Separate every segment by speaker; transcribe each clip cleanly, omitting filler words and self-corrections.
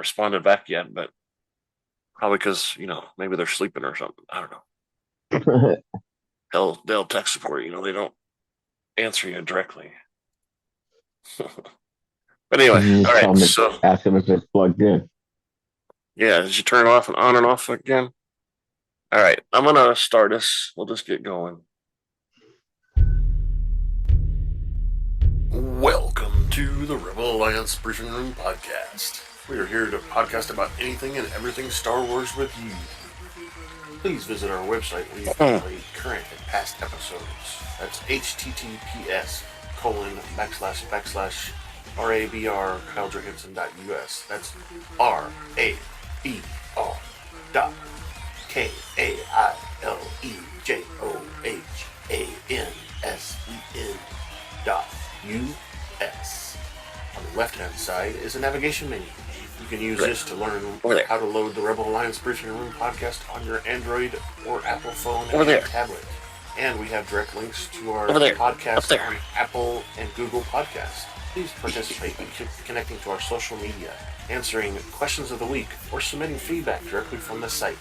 Speaker 1: responded back yet, but probably because maybe they're sleeping or something. I don't know. They'll tech support. They don't answer you directly. But anyway,
Speaker 2: You
Speaker 1: all
Speaker 2: just
Speaker 1: right.
Speaker 2: tell them,
Speaker 1: So
Speaker 2: ask them if it's plugged in.
Speaker 1: yeah, did you turn it off and on and off again? All right, I'm gonna start us. We'll just get going. Welcome to the Rebel Alliance Briefing Room podcast. We are here to podcast about anything and everything Star Wars with you. Please visit our website where you can play current and past episodes. That's https://RABR KyleJohansson.us. That's RABR dot KAILEJOHANSEN dot US. On the left-hand side is a navigation menu. You can use this to learn how to load the Rebel Alliance Briefing Room podcast on your Android or Apple phone and tablet. And we have direct links to our podcast on Apple and Google Podcasts. Please participate in connecting to our social media, answering questions of the week, or submitting feedback directly from the site.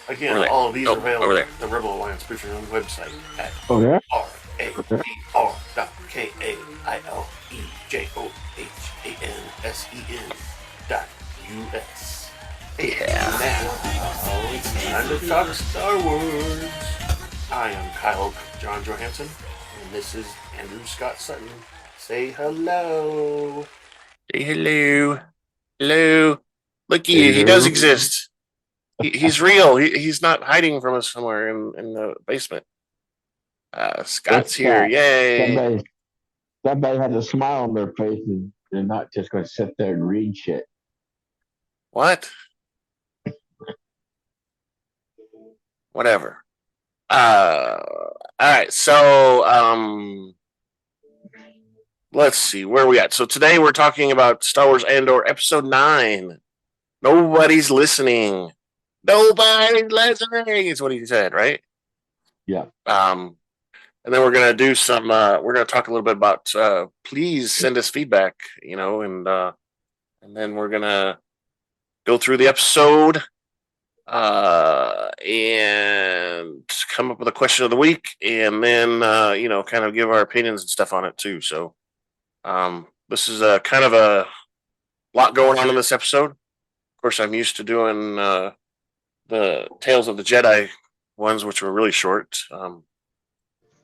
Speaker 1: Again, all of these are available at the Rebel Alliance Briefing Room website at RABR.KAILEJOHANSEN.US. Yeah. Now, it's time to talk Star Wars. I am Kyle John Johansson, and this is Andrew Scott Sutton. Say hello. Say hello. Hello. Look at you. He does exist. He's real. He's not hiding from us somewhere in the basement. Scott's here. Yay.
Speaker 2: Somebody has a smile on their face and they're not just going to sit there and read shit.
Speaker 1: What? Whatever. All right. So, let's see where we at. So today we're talking about Star Wars Andor Episode 9. Nobody's listening. Nobody's listening is what he said, right?
Speaker 2: Yeah.
Speaker 1: And then we're gonna do some. We're gonna talk a little bit about. Please send us feedback, and then we're gonna go through the episode, and come up with a question of the week, and then kind of give our opinions and stuff on it too. So, this is a kind of a lot going on in this episode. Of course, I'm used to doing the Tales of the Jedi ones, which were really short.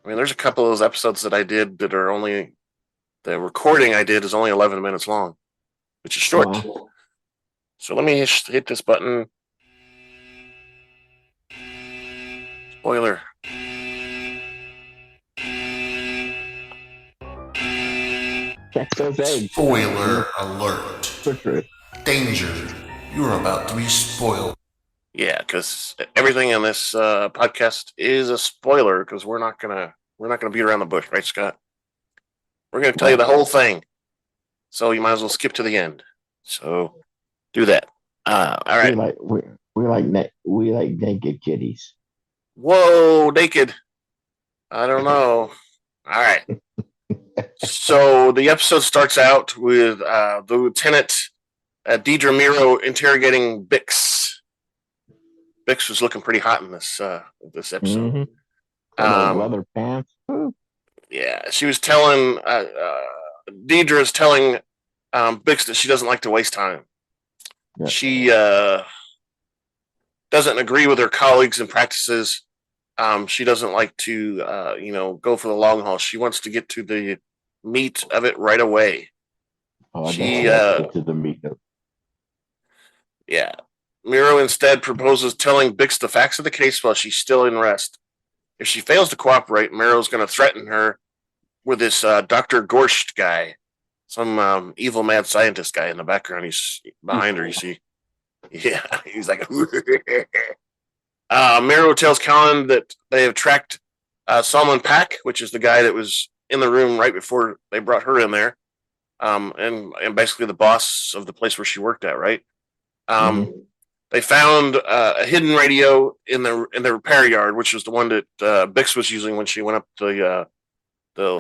Speaker 1: There's a couple of those episodes that I did that are only the recording I did is only 11 minutes long, which is short. Wow. So let me hit this button. Spoiler. Spoiler alert. Danger. You're about to be spoiled. Yeah, because everything in this podcast is a spoiler. Because we're not gonna beat around the bush, right, Scott? We're gonna tell you the whole thing, so you might as well skip to the end. So do that. All right.
Speaker 2: We like naked kitties.
Speaker 1: Whoa, naked. I don't know. All right. So the episode starts out with the Lieutenant Deidre Meero interrogating Bix. Bix was looking pretty hot in this episode.
Speaker 2: Mm-hmm. Leather pants.
Speaker 1: Yeah, she was telling Deidre is telling Bix that she doesn't like to waste time. Yeah. She doesn't agree with her colleagues and practices. She doesn't like to go for the long haul. She wants to get to the meat of it right away. She
Speaker 2: to the meat of it.
Speaker 1: Yeah. Meero instead proposes telling Bix the facts of the case while she's still in rest. If she fails to cooperate, Meero's going to threaten her with this Dr. Gorsht guy, some evil mad scientist guy in the background. He's behind her, you see. Yeah, he's like, Meero tells Colin that they have tracked Salman Pack, which is the guy that was in the room right before they brought her in there, and basically the boss of the place where she worked at, right? They found a hidden radio in the repair yard, which was the one that Bix was using when she went up the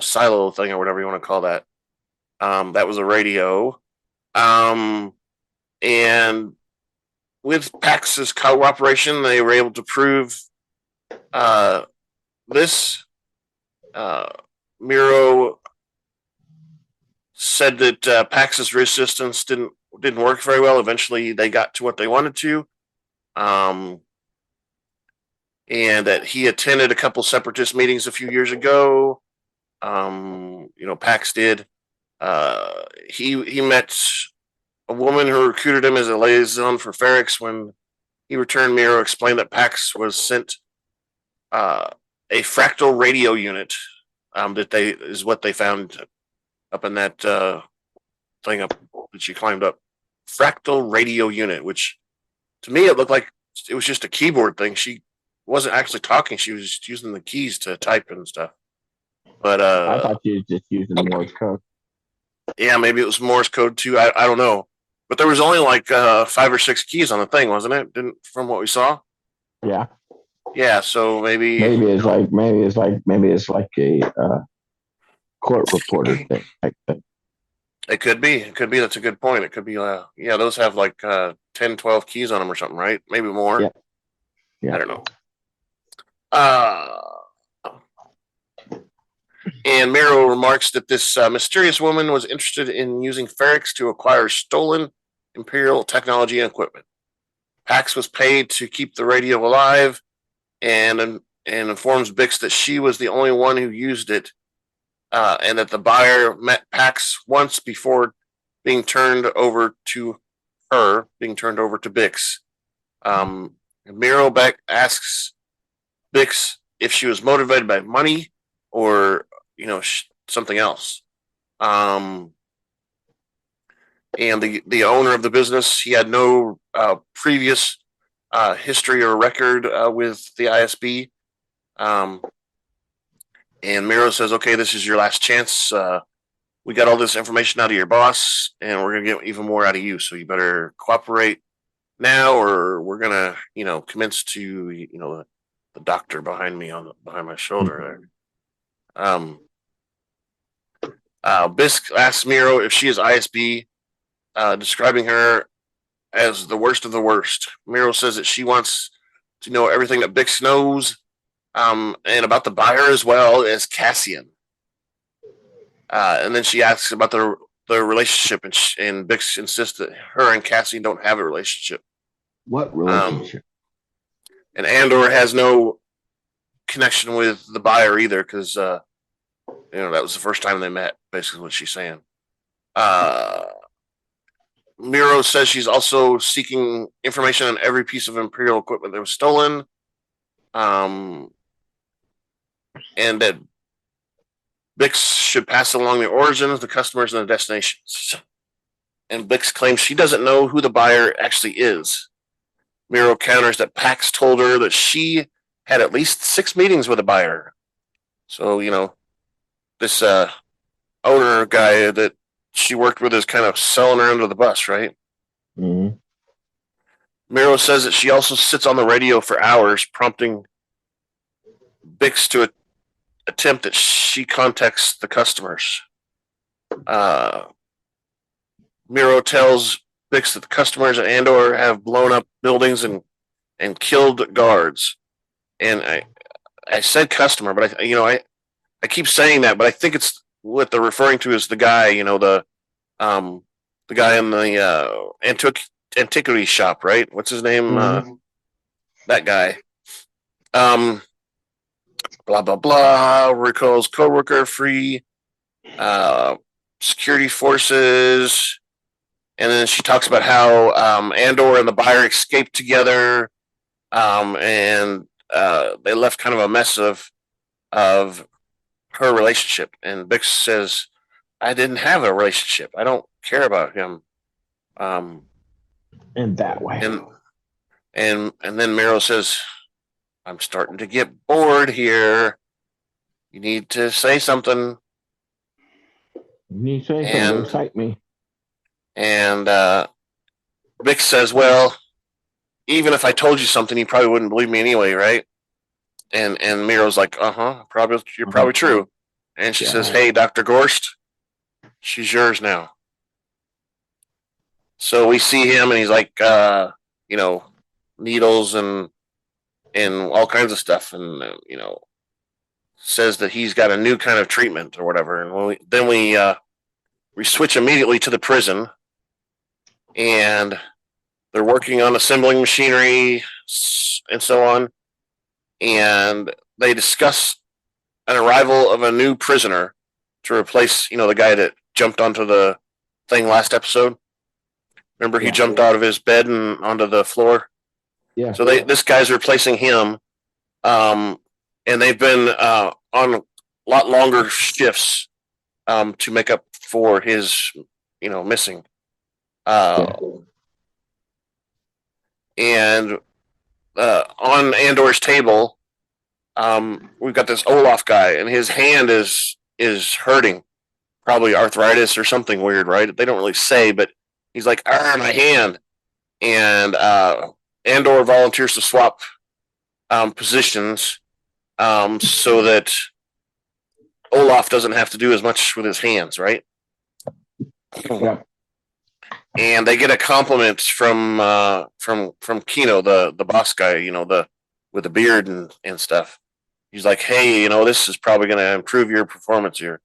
Speaker 1: silo thing or whatever you want to call that. That was a radio. And with Pax's cooperation, they were able to prove this. Meeros said that Pax's resistance didn't work very well. Eventually, they got to what they wanted to, and that he attended a couple separatist meetings a few years ago. Pax did. He met a woman who recruited him as a liaison for Ferrix. When he returned, Meeros explained that Pax was sent a fractal radio unit is what they found up in that thing up that she climbed up. Fractal radio unit, which to me it looked like it was just a keyboard thing. She wasn't actually talking; she was just using the keys to type and stuff. But
Speaker 2: I thought she was just using Morse code.
Speaker 1: Yeah, maybe it was Morse code too. I don't know. But there was only like 5 or 6 keys on the thing, wasn't it? From what we saw.
Speaker 2: Yeah.
Speaker 1: Yeah. So maybe
Speaker 2: it's like a court reporter thing.
Speaker 1: It could be. It could be. That's a good point. It could be. Those have like 10, 12 keys on them or something, right? Maybe more.
Speaker 2: Yeah.
Speaker 1: I don't know. And Meeros remarks that this mysterious woman was interested in using Ferrix to acquire stolen Imperial technology and equipment. Pax was paid to keep the radio alive, and informs Bix that she was the only one who used it, and that the buyer met Pax once before being turned over to Bix. Meeros asks Bix if she was motivated by money or something else. And the owner of the business, he had no previous history or record with the ISB. And Meeros says, "Okay, this is your last chance. We got all this information out of your boss, and we're gonna get even more out of you. So you better cooperate now, or we're gonna, commence to, the doctor behind my shoulder there." Bisk asks Meeros if she is ISB, describing her as the worst of the worst. Meeros says that she wants to know everything that Bix knows, and about the buyer as well as Cassian. And then she asks about the relationship, and Bix insists that her and Cassian don't have a relationship.
Speaker 2: What relationship?
Speaker 1: And Andor has no connection with the buyer either, because that was the first time they met. Basically, what she's saying. Meeros says she's also seeking information on every piece of Imperial equipment that was stolen, and that Bix should pass along the origins, the customers, and the destinations. And Bix claims she doesn't know who the buyer actually is. Meeros counters that Pax told her that she had at least 6 meetings with a buyer. So, this owner guy that she worked with is kind of selling her under the bus, right?
Speaker 2: Mm-hmm.
Speaker 1: Meeros says that she also sits on the radio for hours, prompting Bix to attempt that she contacts the customers. Meeros tells Bix that the customers at Andor have blown up buildings and killed guards. And I said customer, but I keep saying that, but I think it's what they're referring to is the guy, the guy in the antiquity shop, right? What's his name?
Speaker 2: Mm-hmm.
Speaker 1: That guy. Blah blah blah. Recalls coworker free. Security forces, and then she talks about how Andor and the buyer escaped together, and they left kind of a mess of her relationship. And Bix says, "I didn't have a relationship. I don't care about him."
Speaker 2: In that way.
Speaker 1: And then Meeros says, "I'm starting to get bored here. You need to say something."
Speaker 2: You need to say something to excite me.
Speaker 1: And Bix says, "Well, even if I told you something, you probably wouldn't believe me anyway, right?" And Meeros like, you're probably true. And she says, "Hey, Dr. Gorst, she's yours now."
Speaker 3: So we see him, and he's like, needles and all kinds of stuff, and says that he's got a new kind of treatment or whatever. And we switch immediately to the prison, and they're working on assembling machinery and so on. And they discuss an arrival of a new prisoner to replace, the guy that jumped onto the thing last episode. Remember, he jumped out of his bed and onto the floor.
Speaker 2: Yeah.
Speaker 3: So this guy's replacing him, and they've been on a lot longer shifts to make up for his, missing. And on Andor's table, we've got this Ulaf guy, and his hand is hurting, probably arthritis or something weird, right? They don't really say, but he's like, my hand. And Andor volunteers to swap positions so that Ulaf doesn't have to do as much with his hands, right?
Speaker 2: Yeah.
Speaker 3: And they get a compliment from Kino, the boss guy, with the beard and stuff. He's like, hey, this is probably going to improve your performance here.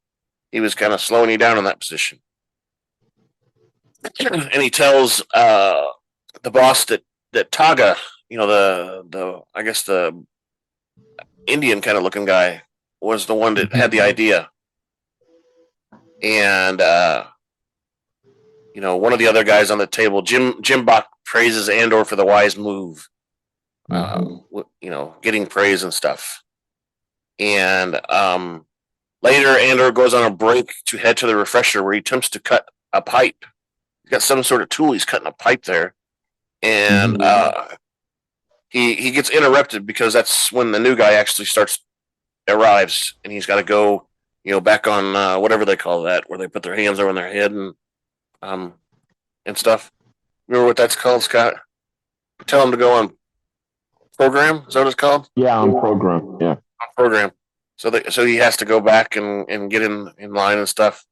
Speaker 3: He was kind of slowing you down in that position. And he tells the boss that Taga, I guess the Indian kind of looking guy, was the one that had the idea. And one of the other guys on the table, Jim Bach, praises Andor for the wise move. Getting praise and stuff. And later, Andor goes on a break to head to the refresher, where he attempts to cut a pipe. He's got some sort of tool. He's cutting a pipe there, and he gets interrupted because that's when the new guy actually arrives, and he's got to go, back on whatever they call that, where they put their hands over their head and stuff. Remember what that's called, Scott? Tell him to go on program. Is that what it's called?
Speaker 2: Yeah, on program. Yeah,
Speaker 3: on program. So he has to go back and get in line and stuff.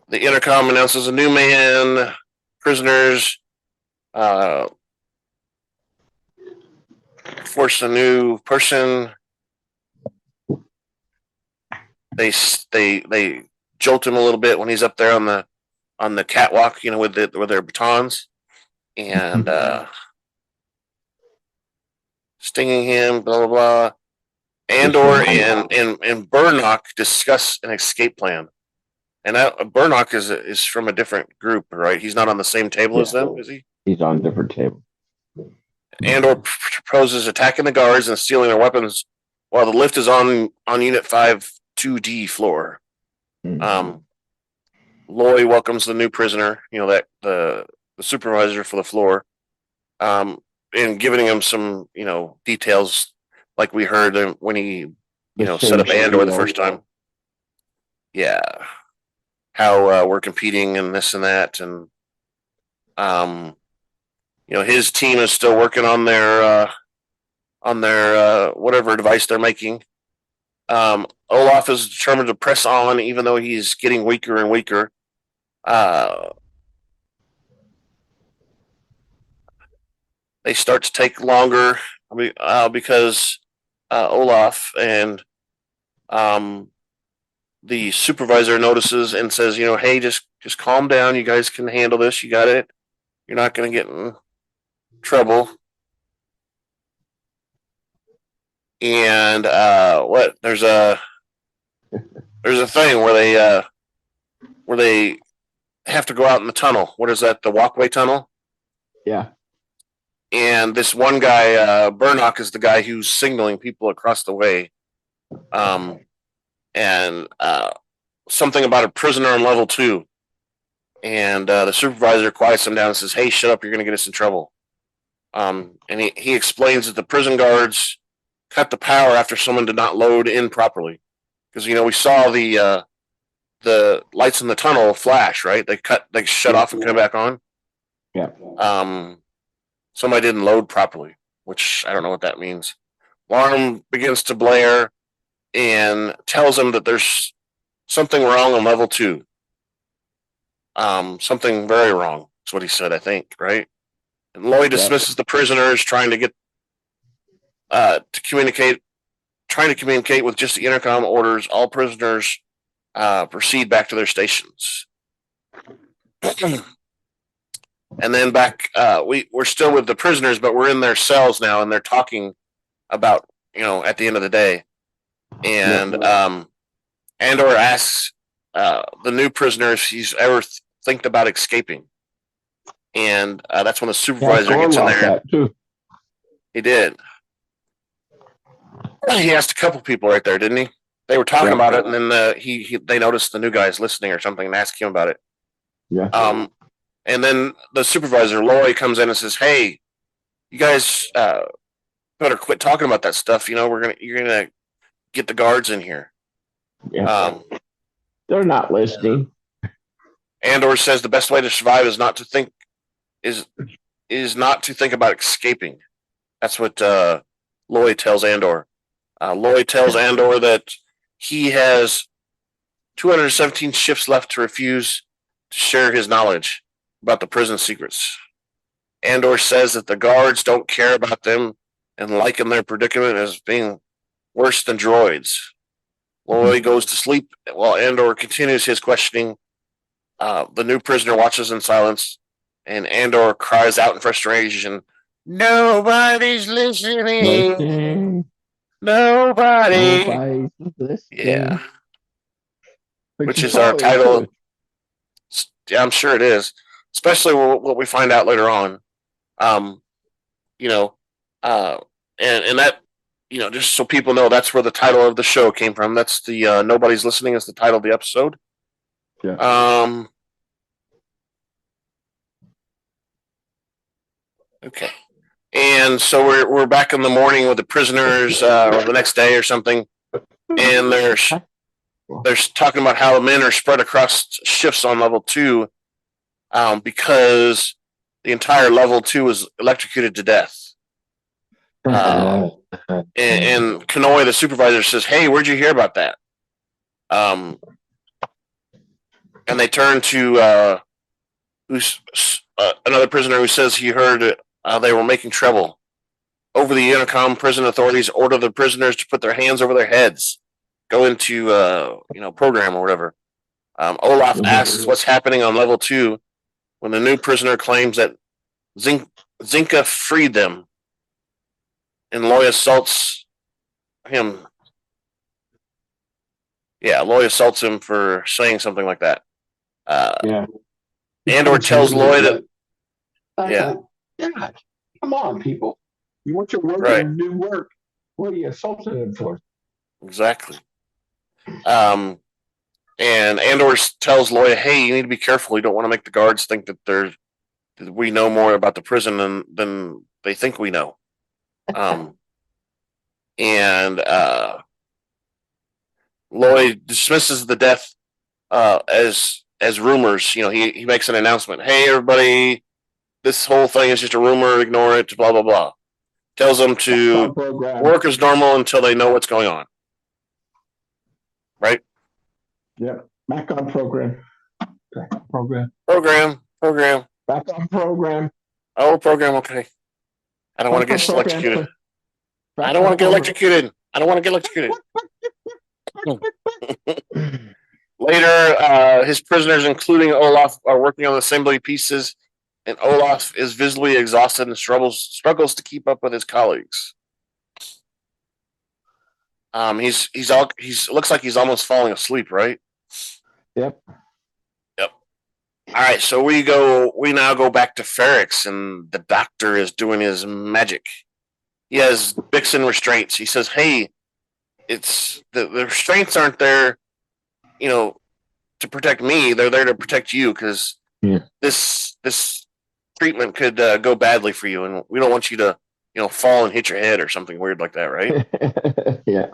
Speaker 3: The intercom announces a new man, prisoners, force a new person. They jolt him a little bit when he's up there on the catwalk, with their batons, and stinging him, blah blah blah. Andor and Burnock discuss an escape plan. And Burnock is from a different group, right? He's not on the same table as them, is he?
Speaker 2: He's on a different table.
Speaker 3: Andor proposes attacking the guards and stealing their weapons while the lift is on Unit 5 2D floor. Loy welcomes the new prisoner, that the supervisor for the floor, and giving him some, details like we heard when he, set up Andor the first time. Yeah. How we're competing and this and that, and his team is still working on their whatever device they're making. Ulaf is determined to press on, even though he's getting weaker and weaker. They start to take longer because Ulaf and the supervisor notices and says, hey, just calm down. You guys can handle this. You got it. You're not going to get in trouble. And there's a thing where they have to go out in the tunnel. What is that? The walkway tunnel?
Speaker 2: Yeah.
Speaker 3: And this one guy, Burnock, is the guy who's signaling people across the way. And something about a prisoner on level 2. And the supervisor quiets him down and says, hey, shut up, you're going to get us in trouble. And he explains that the prison guards cut the power after someone did not load in properly. Because, we saw the lights in the tunnel flash, right? They shut off and come back on.
Speaker 2: Yeah.
Speaker 3: Somebody didn't load properly, which I don't know what that means. Alarm begins to blare and tells him that there's something wrong on level 2. something very wrong. That's what he said, I think, right? And Lloyd dismisses the prisoners, trying to get to communicate, trying to communicate with just the intercom orders. All prisoners proceed back to their stations. And then back, we're still with the prisoners, but we're in their cells now, and they're talking about, at the end of the day. And Andor asks the new prisoner if he's ever think about escaping. And that's when the supervisor gets in there. He did. He asked a couple people right there, didn't he? They were talking about it, and then they noticed the new guy's listening or something and asked him about it.
Speaker 2: Yeah.
Speaker 3: And then the supervisor, Loy, comes in and says, "Hey, you guys better quit talking about that stuff. You're gonna get the guards in here."
Speaker 2: Yeah. They're not listening.
Speaker 3: Andor says the best way to survive is not to think not to think about escaping. That's what Loy tells Andor. Loy tells Andor that he has 217 shifts left to refuse to share his knowledge about the prison secrets. Andor says that the guards don't care about them and liken their predicament as being worse than droids. Loy goes to sleep while Andor continues his questioning. The new prisoner watches in silence, and Andor cries out in frustration, "Nobody's listening. Nobody's listening." Yeah. Which is our title. Yeah, I'm sure it is. Especially what we find out later on. And that, just so people know, that's where the title of the show came from. That's the Nobody's Listening is the title of the episode.
Speaker 2: Yeah.
Speaker 3: Okay. And so we're back in the morning with the prisoners, or the next day or something, and they're talking about how the men are spread across shifts on level 2, because the entire level 2 was electrocuted to death. And Kanoi, the supervisor, says, "Hey, where'd you hear about that?" And they turn to another prisoner who says he heard they were making trouble. Over the intercom, prison authorities order the prisoners to put their hands over their heads, go into program or whatever. Ulaf asks what's happening on level 2 when the new prisoner claims that Zinka freed them, and Loy assaults him. Yeah, Loy assaults him for saying something like that. Andor tells Loy that.
Speaker 2: God, come on, people! You want your work to do work. What are you assaulting him for?
Speaker 3: Exactly. And Andor tells Loy, "Hey, you need to be careful. You don't want to make the guards think that we know more about the prison than they think we know." And Loy dismisses the death as rumors. He makes an announcement. "Hey, everybody, this whole thing is just a rumor. Ignore it. Blah blah blah." Tells them to work as normal until they know what's going on. Right?
Speaker 2: Yeah. Back on program.
Speaker 3: Program.
Speaker 2: Back on program.
Speaker 3: Oh, program. Okay. I don't want to get electrocuted. I don't want to get electrocuted. Later, his prisoners, including Ulaf, are working on assembly pieces, and Ulaf is visibly exhausted and struggles to keep up with his colleagues. He's looks like he's almost falling asleep, right?
Speaker 2: Yep.
Speaker 3: All right, so we now go back to Ferrix, and the doctor is doing his magic. He has Bix in restraints. He says, "Hey, it's the restraints aren't there, to protect me. They're there to protect you, because this treatment could go badly for you, and we don't want you to, fall and hit your head or something weird like that, right?"
Speaker 2: Yeah.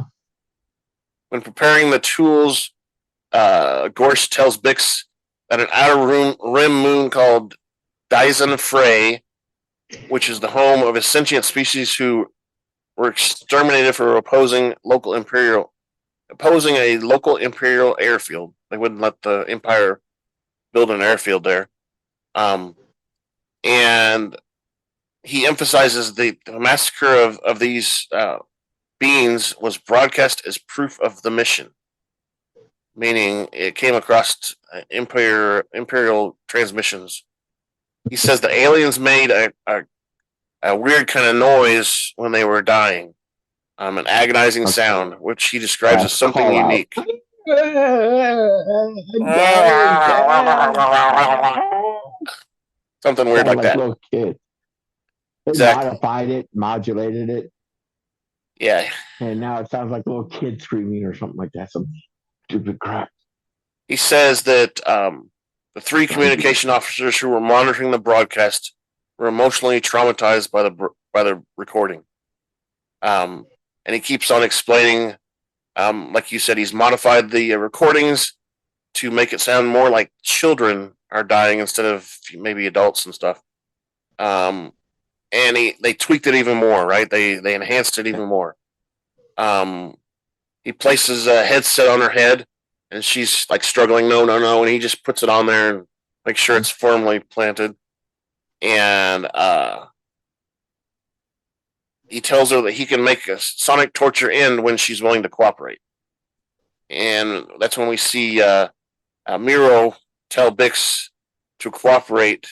Speaker 3: When preparing the tools, Gorsh tells Bix that an outer rim moon called Dyson Frey, which is the home of a sentient species who were exterminated for opposing a local imperial airfield. They wouldn't let the Empire build an airfield there. And he emphasizes the massacre of these beings was broadcast as proof of the mission, meaning it came across imperial transmissions. He says the aliens made a weird kind of noise when they were dying, an agonizing sound, which he describes as something unique. Something weird like that.
Speaker 2: Little kid. They modified it, modulated it.
Speaker 3: Yeah.
Speaker 2: And now it sounds like a little kid screaming or something like that. Some stupid crap.
Speaker 3: He says that the 3 communication officers who were monitoring the broadcast were emotionally traumatized by the recording. And he keeps on explaining, like you said, he's modified the recordings to make it sound more like children are dying instead of maybe adults and stuff. And they tweaked it even more, right? They enhanced it even more. He places a headset on her head, and she's like struggling, no, and he just puts it on there and makes sure it's firmly planted. And he tells her that he can make a sonic torture end when she's willing to cooperate. And that's when we see Meeros tell Bix to cooperate,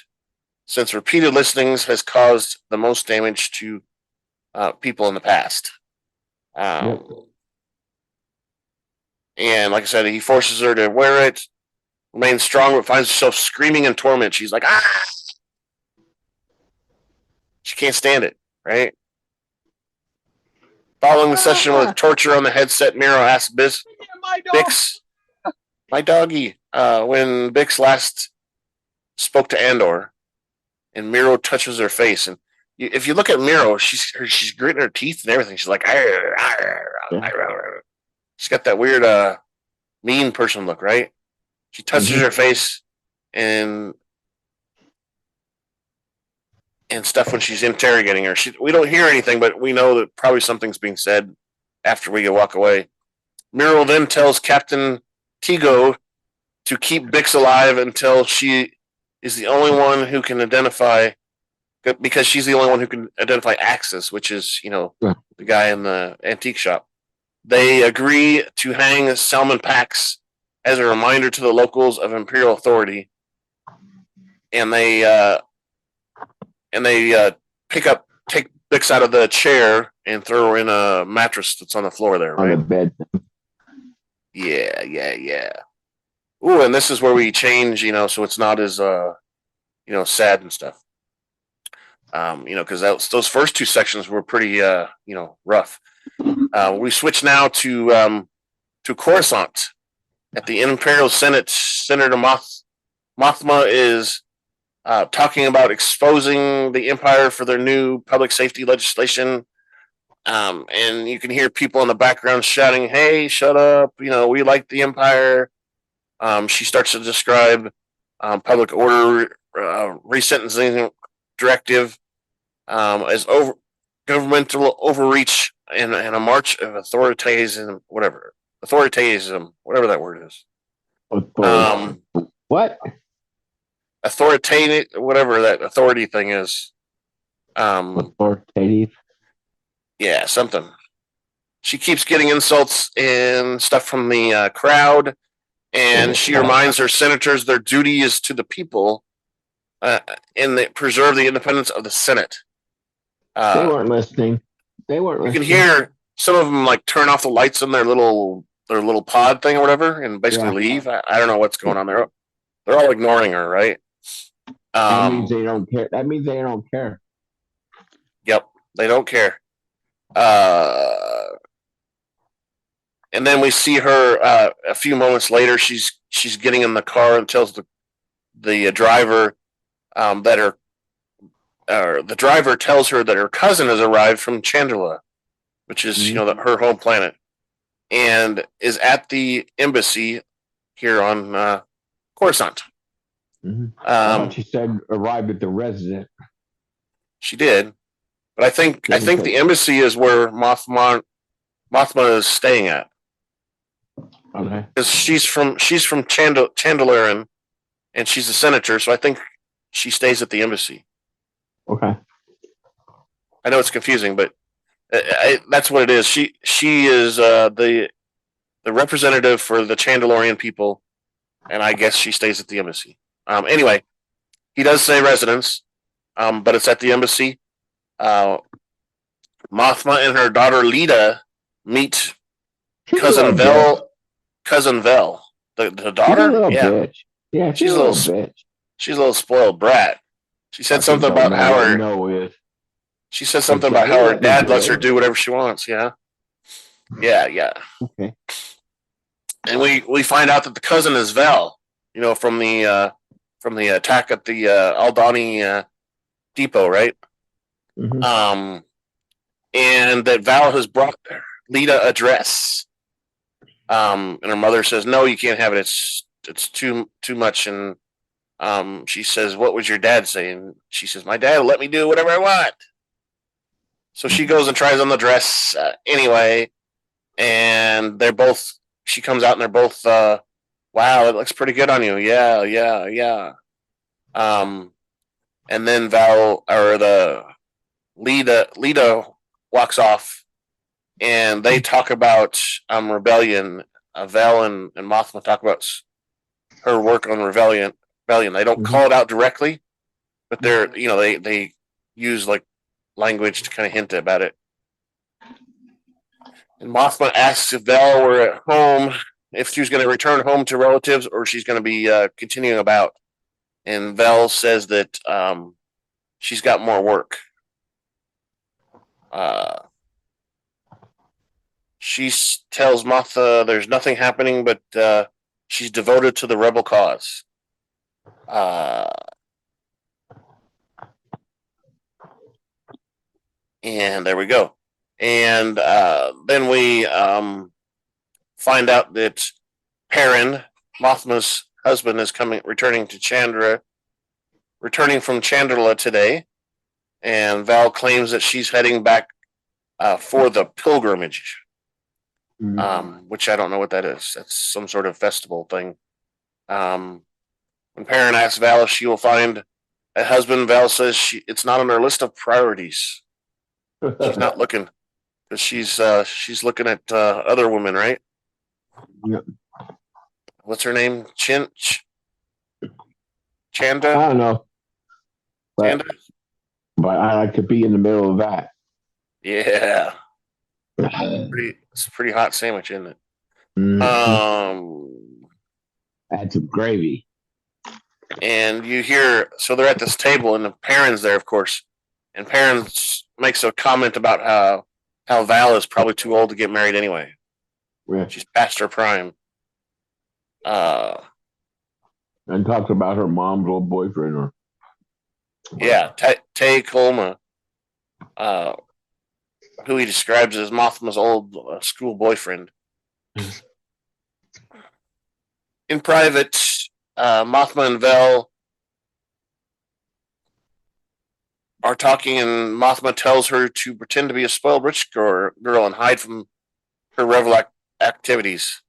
Speaker 3: since repeated listenings has caused the most damage to people in the past. And like I said, he forces her to wear it, remains strong, but finds herself screaming in torment. She's like, ah! She can't stand it, right? Following the session with torture on the headset, Meeros asks Bix, my doggy, when Bix last spoke to Andor, and Meeros touches her face. And if you look at Meeros, she's gritting her teeth and everything. She's like, arr, arr, arr. She's got that weird mean person look, right? She touches her face and stuff when she's interrogating her. We don't hear anything, but we know that probably something's being said after we walk away. Meeros then tells Captain Tigo to keep Bix alive until she is the only one who can identify, because she's the only one who can identify Axis, which is, the guy in the antique shop. They agree to hang Salmon Pax as a reminder to the locals of Imperial authority, and they take Bix out of the chair and throw her in a mattress that's on the floor there, right?
Speaker 2: On the bed.
Speaker 3: Yeah. Ooh, and this is where we change, so it's not as sad and stuff. Because those first 2 sections were pretty rough. We switch now to Coruscant. At the Imperial Senate, Senator Mothma is talking about exposing the Empire for their new public safety legislation. And you can hear people in the background shouting, "Hey, shut up, we like the Empire." She starts to describe public order resentencing directive as governmental overreach and a march of authoritarianism, whatever that word is.
Speaker 2: What?
Speaker 3: Authoritative, whatever that authority thing is.
Speaker 2: Authoritative?
Speaker 3: Yeah, something. She keeps getting insults and stuff from the crowd, and she reminds her senators their duty is to the people, and they preserve the independence of the Senate.
Speaker 2: They weren't listening.
Speaker 3: You can hear some of them like turn off the lights in their little pod thing or whatever, and basically leave. I don't know what's going on there. They're all ignoring her, right?
Speaker 2: That means they don't care.
Speaker 3: Yep, they don't care. And then we see her a few moments later. She's getting in the car and tells the driver that the driver tells her that her cousin has arrived from Chandrila, which is her home planet, and is at the embassy here on Coruscant.
Speaker 2: She said arrived at the residence.
Speaker 3: She did, but I think the embassy is where Mothma is staying at.
Speaker 2: Okay.
Speaker 3: Because she's from Chandelaran, and she's a senator, so I think she stays at the embassy.
Speaker 2: Okay.
Speaker 3: I know it's confusing, but that's what it is. She is the representative for the Chandalorian people, and I guess she stays at the embassy. Anyway, he does say residence, but it's at the embassy. Mothma and her daughter Lita meet cousin Vel. Cousin Vel, the daughter. Yeah,
Speaker 2: bitch. Yeah,
Speaker 3: she's a little
Speaker 2: bitch.
Speaker 3: She's a little spoiled brat. She said something about how her. She said something about how her dad lets her do whatever she wants. Yeah.
Speaker 2: Okay.
Speaker 3: And we find out that the cousin is Vel. You know, from the attack at the Aldani depot, right?
Speaker 2: Mm-hmm.
Speaker 3: And that Val has brought Lita a dress. And her mother says, "No, you can't have it. It's too much." And she says, "What was your dad saying?" She says, "My dad will let me do whatever I want." So she goes and tries on the dress anyway, and they're both. She comes out and they're both, "Wow, it looks pretty good on you." Yeah. And then Lita walks off, and they talk about rebellion. Val and Mothma talk about her work on rebellion. They don't call it out directly, but they use like language to kind of hint about it. And Mothma asks if Val were at home, if she was going to return home to relatives, or she's going to be continuing about. And Val says that she's got more work. She tells Mothma there's nothing happening, but she's devoted to the rebel cause. And there we go. And then we find out that Perrin, Mothma's husband, is returning from Chandrila today. And Val claims that she's heading back for the pilgrimage, which I don't know what that is. That's some sort of festival thing. When Perrin asks Val if she will find a husband, Val says it's not on her list of priorities. She's not looking, because she's looking at other women, right?
Speaker 2: Yep.
Speaker 3: What's her name? Chanda?
Speaker 2: I don't know. But I could be in the middle of that.
Speaker 3: Yeah. It's a pretty hot sandwich, isn't it?
Speaker 2: Add some gravy.
Speaker 3: And you hear, so they're at this table, and the Perrin's there, of course. And Perrin makes a comment about how Val is probably too old to get married anyway.
Speaker 2: Yeah.
Speaker 3: She's past her prime.
Speaker 2: And talks about her mom's old boyfriend.
Speaker 3: Yeah, Tay Colma, who he describes as Mothma's old school boyfriend. In private, Mothma and Vel are talking, and Mothma tells her to pretend to be a spoiled rich girl and hide from her rebel activities.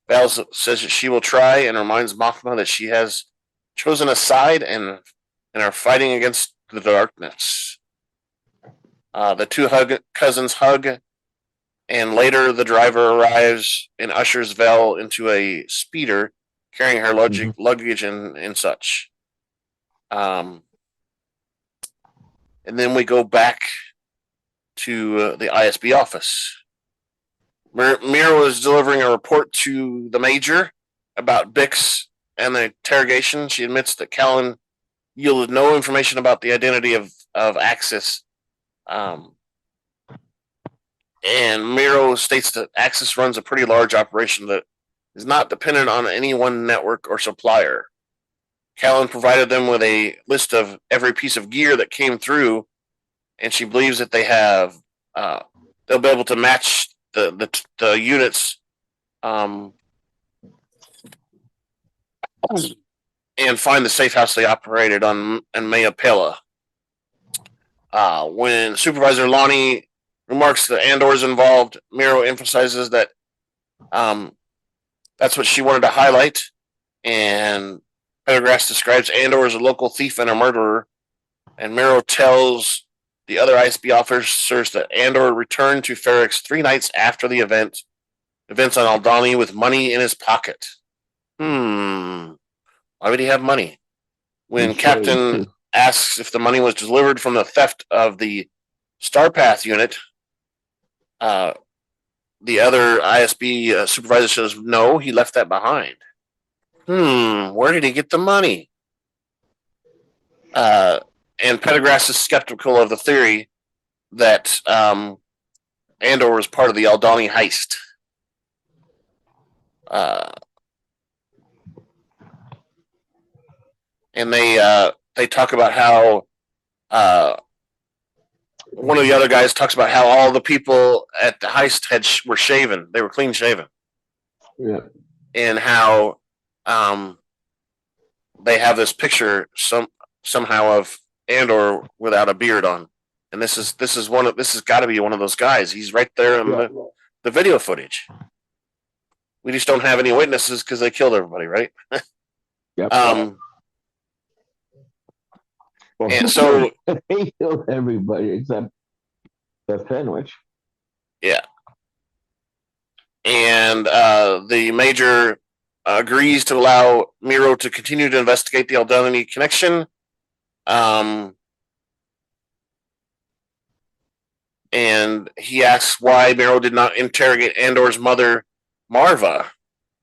Speaker 3: Val says that she will try, and reminds Mothma that she has chosen a side and are fighting against the darkness. The two cousins hug, and later the driver arrives and ushers Val into a speeder carrying her luggage and such. And then we go back to the ISB office. Meeros is delivering a report to the major about Bix and the interrogation. She admits that Callan yielded no information about the identity of Axis. And Meeros states that Axis runs a pretty large operation that is not dependent on any one network or supplier. Callan provided them with a list of every piece of gear that came through, and she believes that they'll be able to match the units and find the safe house they operated on in Mayapela. When Supervisor Lonnie remarks that Andor is involved, Meero emphasizes that that's what she wanted to highlight, and Pendergrass describes Andor as a local thief and a murderer, and Meeros tells the other ISB officers that Andor returned to Ferrix 3 nights after the events on Aldhani with money in his pocket. Why would he have money? When Captain asks if the money was delivered from the theft of the Starpath unit, the other ISB supervisor says, no, he left that behind. Where did he get the money? And Pendergrass is skeptical of the theory that Andor was part of the Aldhani heist. And they talk about how one of the other guys talks about how all the people at the heist were shaven. They were clean shaven.
Speaker 2: Yeah.
Speaker 3: And how they have this picture somehow of Andor without a beard on. And this has got to be one of those guys. He's right there in the video footage. We just don't have any witnesses because they killed everybody, right?
Speaker 2: Yep.
Speaker 3: And so
Speaker 2: they killed everybody except the sandwich.
Speaker 3: Yeah. And the major agrees to allow Meeros to continue to investigate the Aldhani connection. And he asks why Meeros did not interrogate Andor's mother, Marva.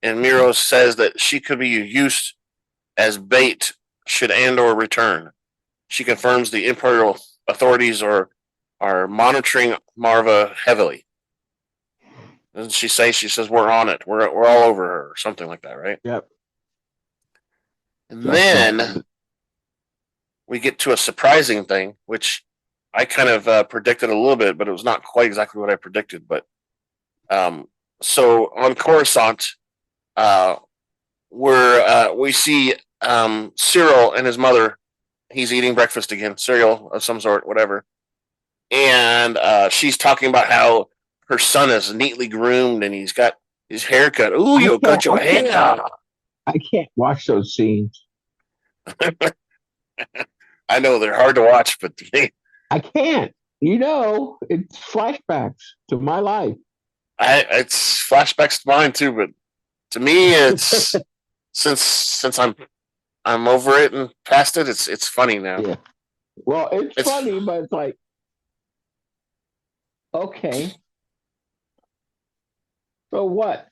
Speaker 3: And Meeros says that she could be used as bait should Andor return. She confirms the Imperial authorities are monitoring Marva heavily. Doesn't she say? She says, we're on it. We're all over her, or something like that, right?
Speaker 2: Yep.
Speaker 3: And then we get to a surprising thing, which I kind of predicted a little bit, but it was not quite exactly what I predicted. But so on Coruscant, we see Syril and his mother. He's eating breakfast again, cereal of some sort, whatever. And she's talking about how her son is neatly groomed and he's got his hair cut. Ooh, you got your hair.
Speaker 2: I can't watch those scenes.
Speaker 3: I know they're hard to watch, but
Speaker 2: I can't. It's flashbacks to my life.
Speaker 3: It's flashbacks to mine too, but to me, it's since I'm over it and past it. It's funny now.
Speaker 2: Yeah. Well, it's funny, but it's like, okay, so what?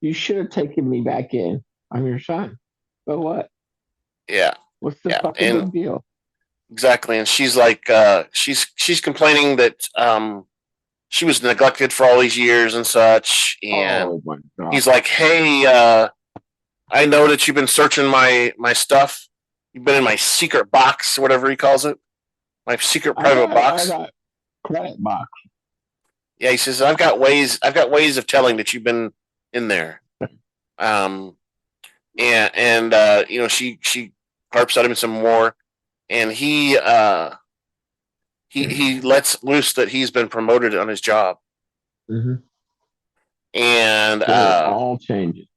Speaker 2: You should have taken me back in. I'm your son. So what?
Speaker 3: Yeah.
Speaker 2: What's the fucking big deal? Exactly.
Speaker 3: And she's like, she's complaining that she was neglected for all these years and such. And he's like, hey, I know that you've been searching my stuff. You've been in my secret box, whatever he calls it. My secret private box.
Speaker 2: Credit box.
Speaker 3: Yeah, he says, I've got ways of telling that you've been in there. She harps at him some more, and he lets loose that he's been promoted on his job.
Speaker 2: Mm-hmm.
Speaker 3: And
Speaker 2: so it all changes.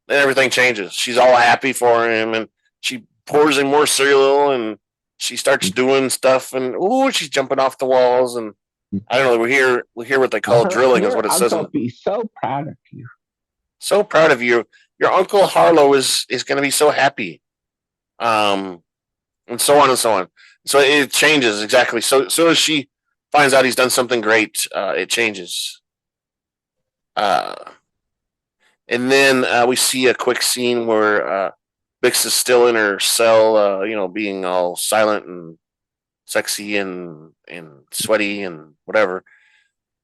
Speaker 3: Then everything changes. She's all happy for him, and she pours him more cereal, and she starts doing stuff, and she's jumping off the walls, and I don't know. We hear what they call drilling, is what it says.
Speaker 2: I'm gonna be so proud of you.
Speaker 3: So proud of you. Your Uncle Harlow is going to be so happy. And so on and so on. So it changes exactly. So as she finds out he's done something great, it changes. And then we see a quick scene where Bix is still in her cell, being all silent and sexy and sweaty and whatever.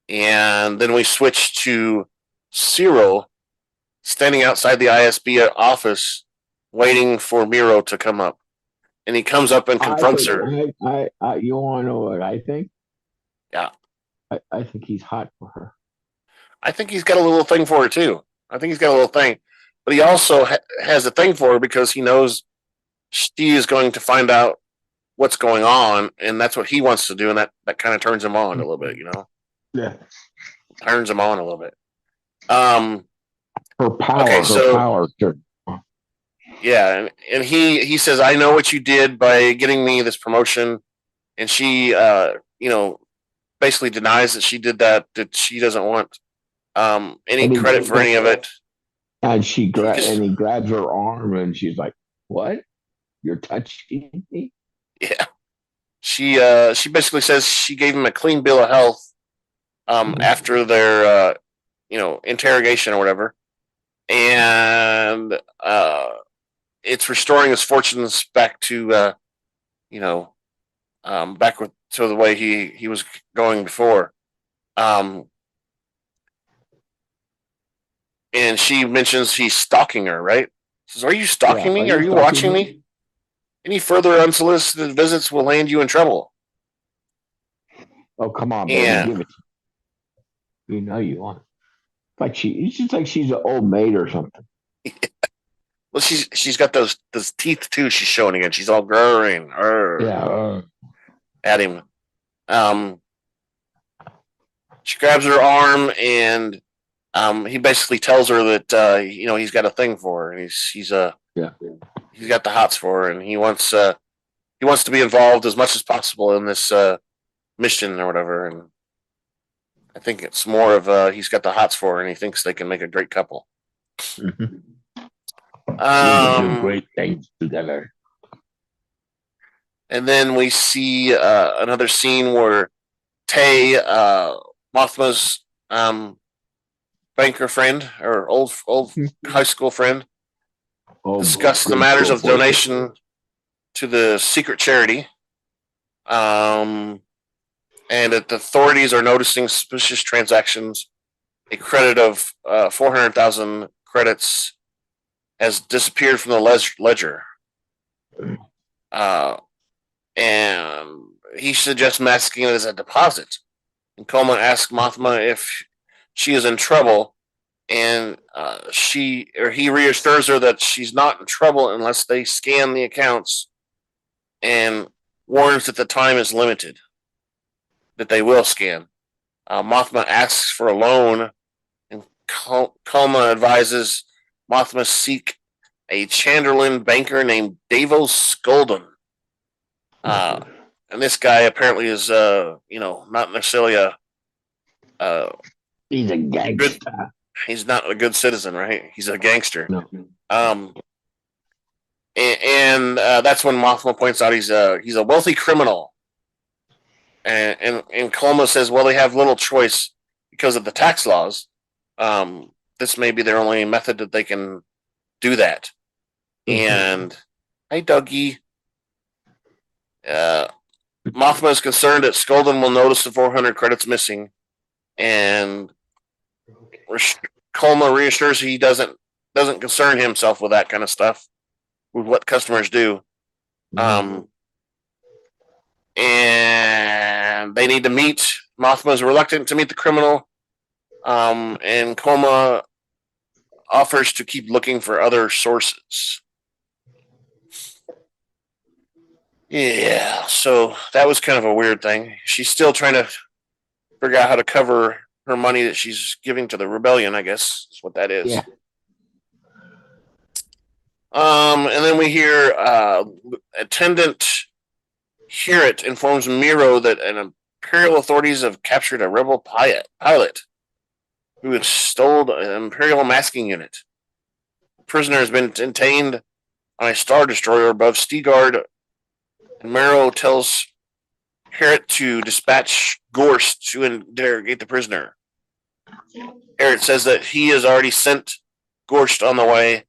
Speaker 3: And then we switch to Syril standing outside the ISB office waiting for Meeros to come up. And he comes up and confronts her.
Speaker 2: You want to know what I think?
Speaker 3: Yeah.
Speaker 2: I think he's hot for her.
Speaker 3: I think he's got a little thing for her, too. I think he's got a little thing. But he also has a thing for her because he knows she is going to find out what's going on, and that's what he wants to do, and that kind of turns him on a little bit,
Speaker 2: Yeah.
Speaker 3: Turns him on a little bit.
Speaker 2: Her power.
Speaker 3: Okay, so,
Speaker 2: her power.
Speaker 3: Yeah, and he says, "I know what you did by getting me this promotion," and she, basically denies that she did that. That she doesn't want any credit for any of it.
Speaker 2: And he grabs her arm, and she's like, "What? You're touching me?"
Speaker 3: Yeah, she basically says she gave him a clean bill of health after their interrogation or whatever, and it's restoring his fortunes back to back to the way he was going before. Um, and she mentions he's stalking her, right? Says, "Are you stalking me? Are you watching me? Any further unsolicited visits will land you in trouble."
Speaker 2: Oh, come on, baby, give it to me. You know you want. It's just like she's an old maid or something.
Speaker 3: Well, she's got those teeth too. She's showing again. She's all growing. At him. She grabs her arm, and he basically tells her that he's got a thing for her, and he's got the hots for her, and he wants to be involved as much as possible in this mission or whatever. And I think it's more of he's got the hots for her, and he thinks they can make a great couple.
Speaker 2: Mm-hmm. Do great things together.
Speaker 3: And then we see another scene where Tay, Mothma's banker friend or old high school friend, discuss the matters of donation to the secret charity. And that the authorities are noticing suspicious transactions. A credit of 400,000 credits has disappeared from the ledger. And he suggests masking it as a deposit. And Coleman asks Mothma if she is in trouble, and he reassures her that she's not in trouble unless they scan the accounts, and warns that the time is limited, that they will scan. Mothma asks for a loan, and Koma advises Mothma seek a Chanderlin banker named Davos Skolden. And this guy apparently is, not necessarily
Speaker 2: he's a gangster.
Speaker 3: He's not a good citizen, right? He's a gangster.
Speaker 2: No.
Speaker 3: And that's when Mothma points out he's a wealthy criminal. And Colma says, well, they have little choice because of the tax laws. This may be their only method that they can do that. Mm-hmm. And hey, Dougie. Mothma is concerned that Skolden will notice the 400 credits missing, and Colma reassures he doesn't concern himself with that kind of stuff, with what customers do. And they need to meet. Mothma is reluctant to meet the criminal, and Colma offers to keep looking for other sources. Yeah, so that was kind of a weird thing. She's still trying to figure out how to cover her money that she's giving to the rebellion, I guess is what that is.
Speaker 2: Yeah.
Speaker 3: And then we hear Attendant Herit informs Meeros that an Imperial authorities have captured a rebel pilot who has stolen an Imperial masking unit. The prisoner has been detained on a Star Destroyer above Steegard, and Meeros tells Herit to dispatch Gorst to interrogate the prisoner. Herit says that he has already sent Gorst on the way,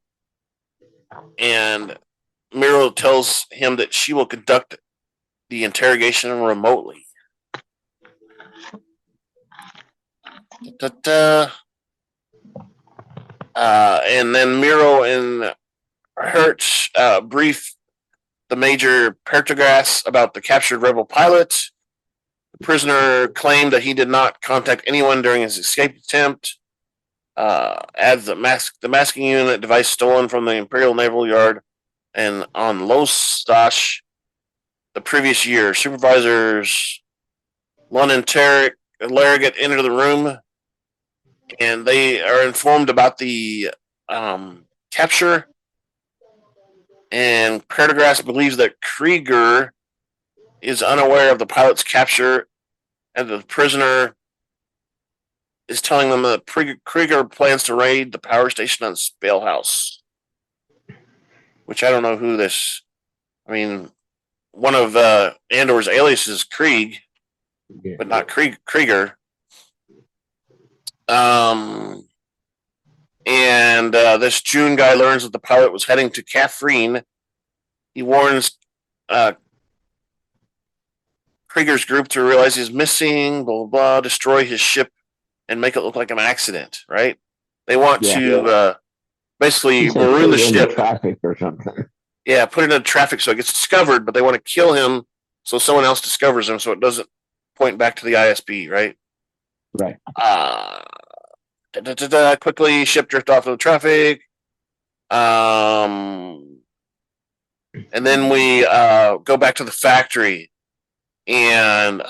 Speaker 3: and Meeros tells him that she will conduct the interrogation remotely. And then Meeros and Herit brief the Major Pertagras about the captured rebel pilot. The prisoner claimed that he did not contact anyone during his escape attempt. Adds the masking unit device stolen from the Imperial Naval Yard and on Lostash the previous year. Supervisors Lund and Larrigate enter the room, and they are informed about the capture. And Prendergast believes that Krieger is unaware of the pilot's capture, and the prisoner is telling them that Krieger plans to raid the power station on Spalehouse. Which I don't know who this. I mean, one of Andor's aliases is Krieg, but not Krieger. And this June guy learns that the pilot was heading to Catherine. He warns Krieger's group to realize he's missing, blah, blah, blah, destroy his ship and make it look like an accident, right? They want to basically maroon the ship.
Speaker 2: Traffic or something.
Speaker 3: Yeah, put it in traffic so it gets discovered, but they want to kill him so someone else discovers him so it doesn't point back to the ISB, right?
Speaker 2: Right.
Speaker 3: Quickly, ship drift off of the traffic. And then we go back to the factory, and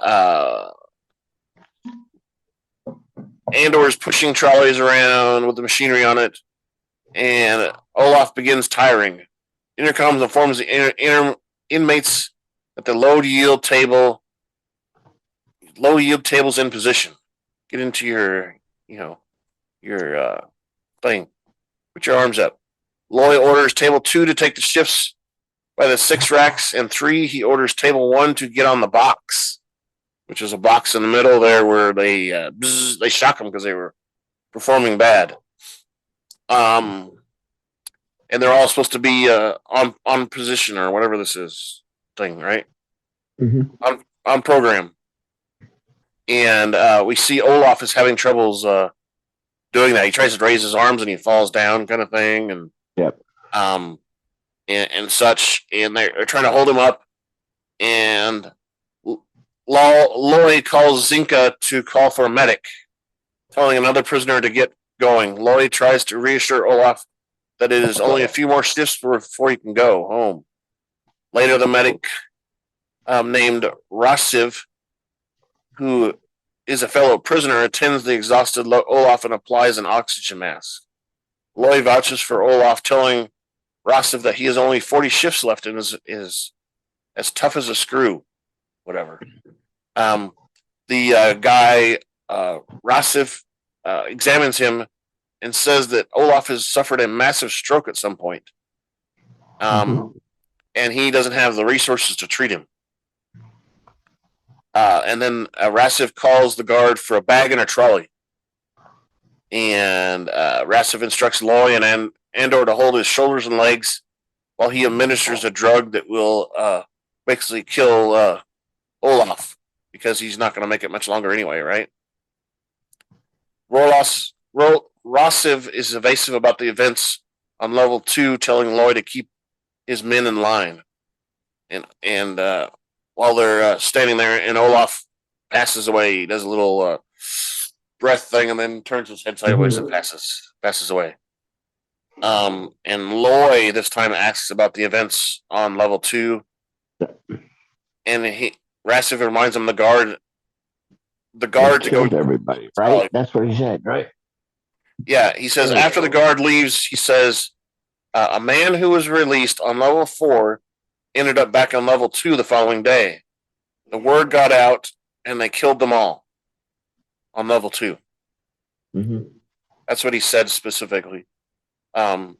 Speaker 3: Andor is pushing trolleys around with the machinery on it, and Ulaf begins tiring. Intercoms informs the inmates that the low yield table's in position. Get into your thing. Put your arms up. Loy orders table 2 to take the shifts by the 6 racks, and 3, he orders table 1 to get on the box, which is a box in the middle there where they shock them because they were performing bad. And they're all supposed to be on position or whatever this is thing, right?
Speaker 2: Mm-hmm.
Speaker 3: On program. And we see Ulaf is having troubles doing that. He tries to raise his arms and he falls down, kind of thing, and and such. And they're trying to hold him up. And Loy calls Zinka to call for a medic, telling another prisoner to get going. Loy tries to reassure Ulaf that it is only a few more shifts before he can go home. Later, the medic named Rasiv, who is a fellow prisoner, attends the exhausted Ulaf and applies an oxygen mask. Loy vouches for Ulaf, telling Rasiv that he has only 40 shifts left and is as tough as a screw. Whatever. The guy, Rasiv, examines him and says that Ulaf has suffered a massive stroke at some point. And he doesn't have the resources to treat him. And then Rasiv calls the guard for a bag and a trolley. And Rasiv instructs Loy and Andor to hold his shoulders and legs while he administers a drug that will basically kill Ulaf, because he's not going to make it much longer anyway, right? Rasiv is evasive about the events on level 2, telling Loy to keep his men in line. And while they're standing there, and Ulaf passes away, he does a little breath thing, and then turns his head sideways and passes away. And Loy this time asks about the events on level 2, and Rasiv reminds him the guard to go
Speaker 2: everybody, right? That's what he said, right?
Speaker 3: Yeah, he says after the guard leaves, he says a man who was released on level 4 ended up back on level 2 the following day. The word got out, and they killed them all on level 2.
Speaker 2: Mm-hmm.
Speaker 3: That's what he said specifically. And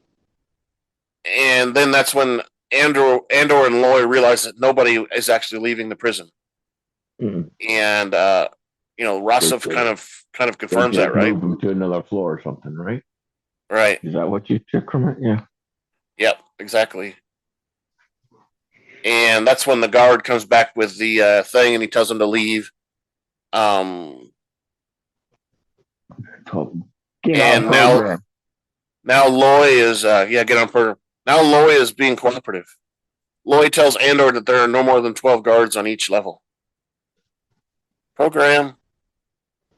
Speaker 3: then that's when Andor and Loy realize that nobody is actually leaving the prison.
Speaker 2: Mm-hmm.
Speaker 3: And Rasiv kind of confirms that, right?
Speaker 2: Move them to another floor or something, right?
Speaker 3: Right.
Speaker 2: Is that what you took from it? Yeah.
Speaker 3: Yep, exactly. And that's when the guard comes back with the thing, and he tells him to leave. And now Loy is get on program. Now Loy is being cooperative. Loy tells Andor that there are no more than 12 guards on each level. Program.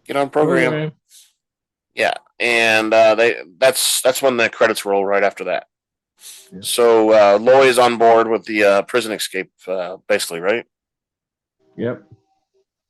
Speaker 3: Get on program. Yeah, and that's when the credits roll right after that. Yeah. So Loy is on board with the prison escape, basically, right?
Speaker 2: Yep.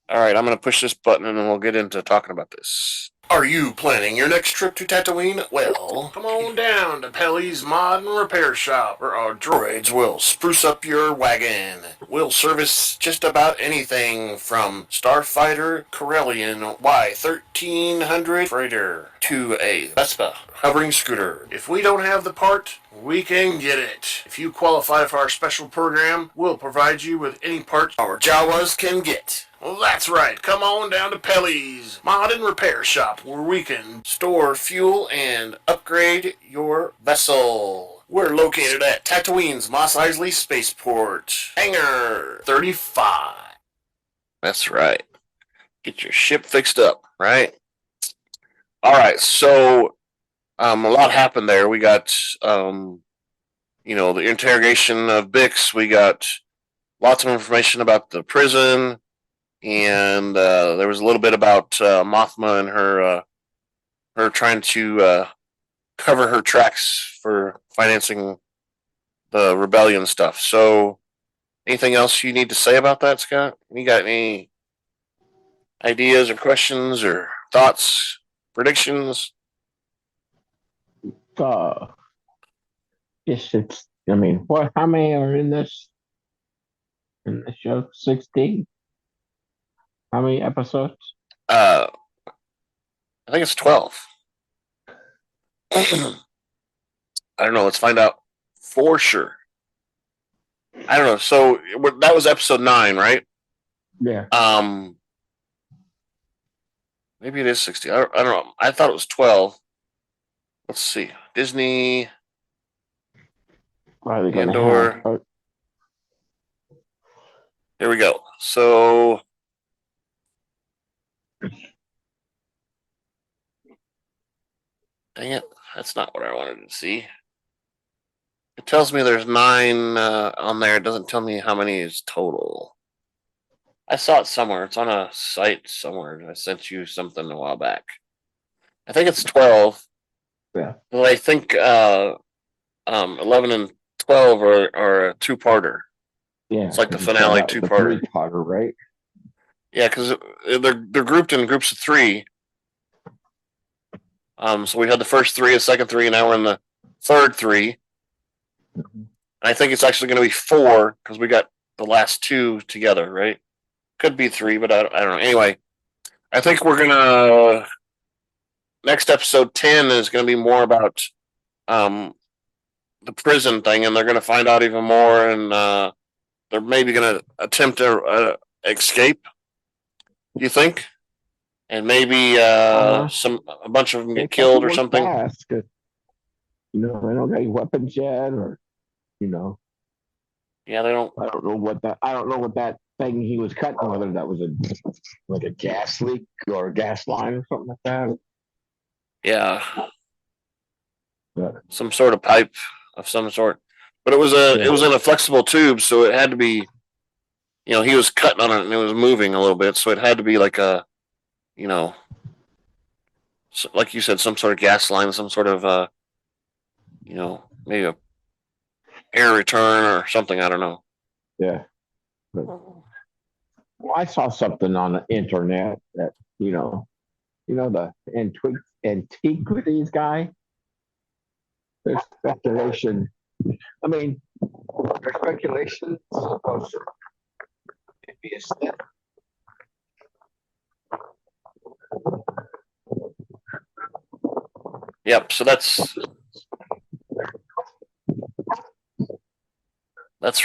Speaker 3: All right, I'm going to push this button, and then we'll get into talking about this. Are you planning your next trip to Tatooine? Well, come on down to Pelly's Mod and Repair Shop, where our droids will spruce up your wagon. We'll service just about anything from Starfighter Corellian Y1300 freighter to a Vespa hovering scooter. If we don't have the part, we can get it. If you qualify for our special program, we'll provide you with any part our Jawas can get. Well, that's right. Come on down to Pelly's Mod and Repair Shop, where we can store fuel and upgrade your vessel. We're located at Tatooine's Mos Eisley Spaceport, Hangar 35. That's right. Get your ship fixed up, right? All right, so a lot happened there. We got, the interrogation of Bix. We got lots of information about the prison. And there was a little bit about Mothma and her trying to cover her tracks for financing the rebellion stuff. So, anything else you need to say about that, Scott? You got any ideas or questions or thoughts, predictions?
Speaker 2: Yes, I mean, how many are in this show? 16? How many episodes?
Speaker 3: I think it's 12. I don't know. Let's find out for sure. I don't know. So that was episode 9, right?
Speaker 2: Yeah.
Speaker 3: Maybe it is 16. I don't know. I thought it was 12. Let's see. Disney. Andor. There we go. So. Dang it. That's not what I wanted to see. It tells me there's 9 on there. It doesn't tell me how many is total. I saw it somewhere. It's on a site somewhere. I sent you something a while back. I think it's 12.
Speaker 2: Yeah.
Speaker 3: Well, I think 11 and 12 are a two-parter.
Speaker 2: Yeah.
Speaker 3: It's like the finale two-parter.
Speaker 2: Three-parter, right?
Speaker 3: Yeah, because they're grouped in groups of 3. So we had the first 3, the second 3, and now we're in the third 3. Mm-hmm. I think it's actually going to be 4 because we got the last 2 together, right? Could be 3, but I don't know. Anyway, I think we're going to... Next episode 10 is going to be more about the prison thing, and they're going to find out even more, and they're maybe going to attempt to escape, you think? And maybe a bunch of them get killed or something.
Speaker 2: Fast, they don't got any weapons yet, or
Speaker 3: Yeah, they don't.
Speaker 2: I don't know what that thing he was cutting, whether that was a gas leak or a gas line or something like that.
Speaker 3: Yeah, some sort of pipe of some sort. But it was in a flexible tube, so it had to be. He was cutting on it and it was moving a little bit, so it had to be like a. Like you said, some sort of gas line, some sort of, maybe a air return or something. I don't know.
Speaker 2: Yeah. Well, I saw something on the internet that, the antiquities guy. There's speculation. I mean, there's speculation supposed to be a step.
Speaker 3: Yep. So that's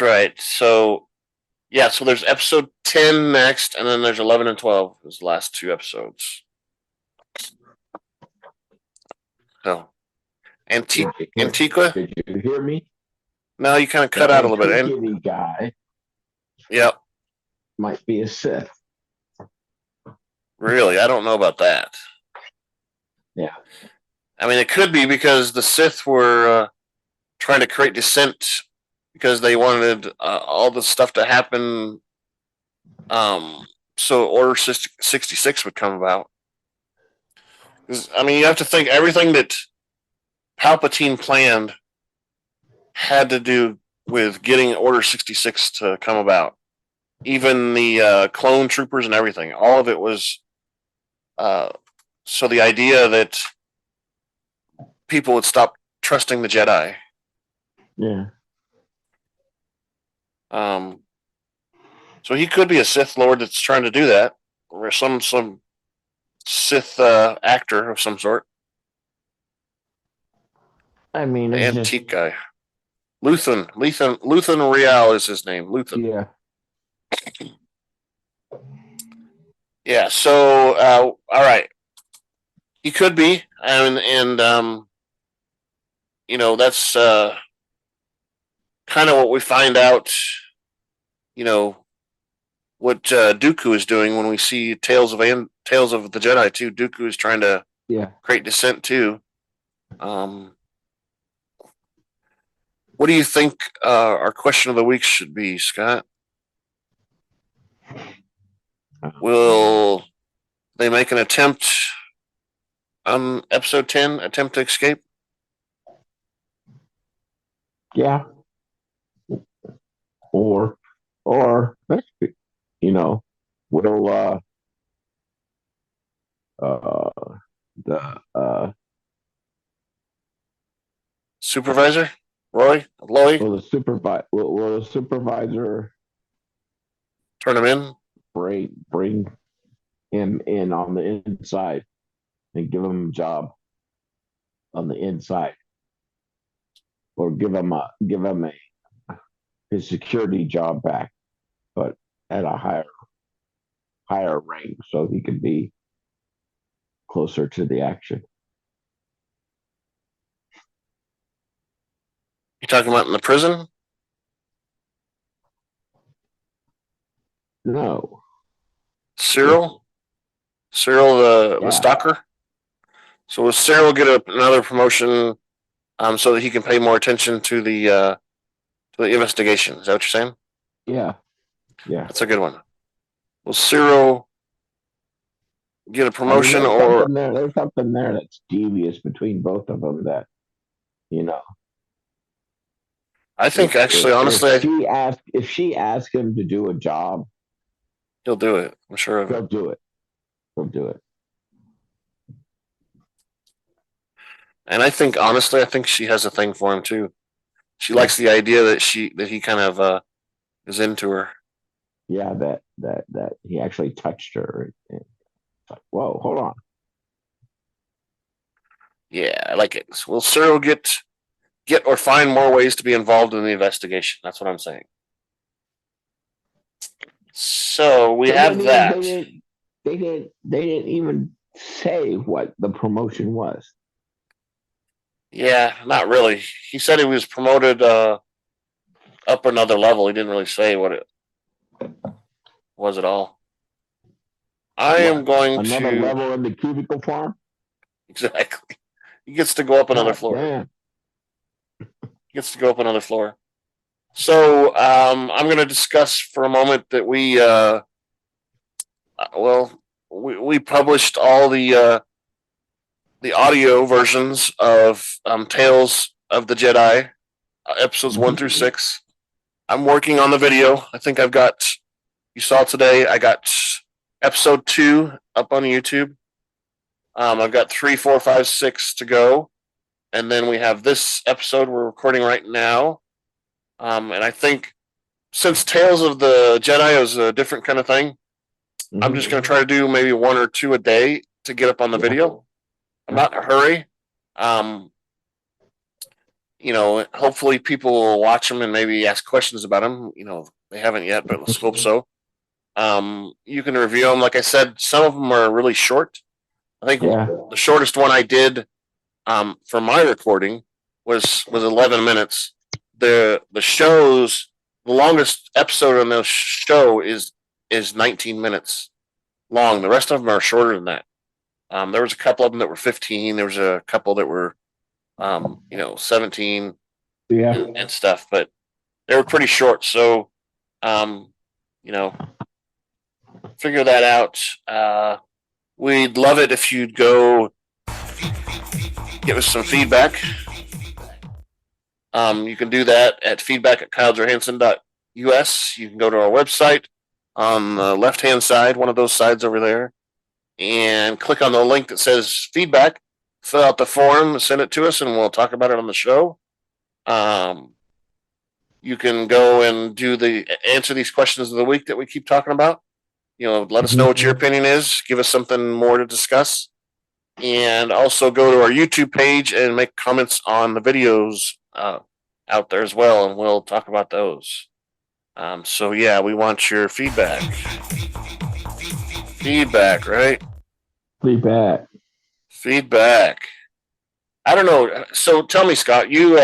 Speaker 3: right. So so there's episode 10 next, and then there's 11 and 12 is the last 2 episodes. So Antigua.
Speaker 2: Did you hear me?
Speaker 3: No, you kind of cut out a little bit.
Speaker 2: Antiquity guy.
Speaker 3: Yep.
Speaker 2: Might be a Sith.
Speaker 3: Really? I don't know about that.
Speaker 2: Yeah.
Speaker 3: I mean, it could be because the Sith were trying to create dissent because they wanted all the stuff to happen so Order 66 would come about. I mean, you have to think everything that Palpatine planned had to do with getting Order 66 to come about. Even the clone troopers and everything. All of it was So the idea that people would stop trusting the Jedi.
Speaker 2: Yeah.
Speaker 3: So he could be a Sith Lord that's trying to do that, or some Sith actor of some sort.
Speaker 2: I mean,
Speaker 3: The
Speaker 2: it's
Speaker 3: antique guy. Luthen Real is his name. Luthen.
Speaker 2: Yeah.
Speaker 3: Yeah. So, all right. He could be, and that's kind of what we find out. What Dooku is doing when we see Tales of the Jedi too. Dooku is trying to create dissent too. What do you think our question of the week should be, Scott? Will they make an attempt on episode 10, attempt to escape?
Speaker 2: Yeah. Or will the
Speaker 3: supervisor Loy
Speaker 2: will the supervisor
Speaker 3: turn him in?
Speaker 2: Bring him in on the inside and give him a job on the inside, or give him his security job back, but at a higher rank, so he can be closer to the action.
Speaker 3: You talking about in the prison?
Speaker 2: No.
Speaker 3: Syril, the stalker. So will Syril get another promotion, so that he can pay more attention to the investigation? Is that what you're saying?
Speaker 2: Yeah.
Speaker 3: That's a good one. Will Syril get a promotion,
Speaker 2: there's something there that's devious between both of them that,
Speaker 3: I think honestly,
Speaker 2: if she asks him to do a job,
Speaker 3: he'll do it. I'm sure of it.
Speaker 2: He'll do it.
Speaker 3: And I think she has a thing for him too. She likes the idea that he kind of is into her.
Speaker 2: Yeah, that he actually touched her. And it's like, whoa, hold on.
Speaker 3: Yeah, I like it. Will Syril get or find more ways to be involved in the investigation? That's what I'm saying. So we have that.
Speaker 2: They didn't even say what the promotion was.
Speaker 3: Yeah, not really. He said he was promoted up another level. He didn't really say what it was at all. I am going
Speaker 2: another level in the cubicle farm.
Speaker 3: Exactly. He gets to go up another floor. Yeah. Gets to go up another floor. So I'm going to discuss for a moment that we published all the audio versions of Tales of the Jedi, episodes 1 through 6. I'm working on the video. I think you saw today, I got episode 2 up on YouTube. I've got 3, 4, 5, 6 to go. And then we have this episode we're recording right now. And I think since Tales of the Jedi is a different kind of thing, I'm just going to try to do maybe 1 or 2 a day to get up on the video. I'm not in a hurry. Hopefully people will watch them and maybe ask questions about them. They haven't yet, but let's hope so. You can review them. Like I said, some of them are really short. I think the shortest one I did for my recording was 11 minutes. The longest episode on the show is 19 minutes long. The rest of them are shorter than that. There was a couple of them that were 15. There was a couple that were 17 and stuff, but they were pretty short. So, figure that out. We'd love it if you'd go give us some feedback. You can do that at feedback@kylejohansson.us. You can go to our website on the left-hand side, one of those sides over there. and click on the link that says feedback. Fill out the form, send it to us, and we'll talk about it on the show. You can go and answer these questions of the week that we keep talking about. Let us know what your opinion is. Give us something more to discuss. And also go to our YouTube page and make comments on the videos out there as well, and we'll talk about those. So yeah, we want your feedback. Feedback, right? Feedback. I don't know. So tell me, Scott, you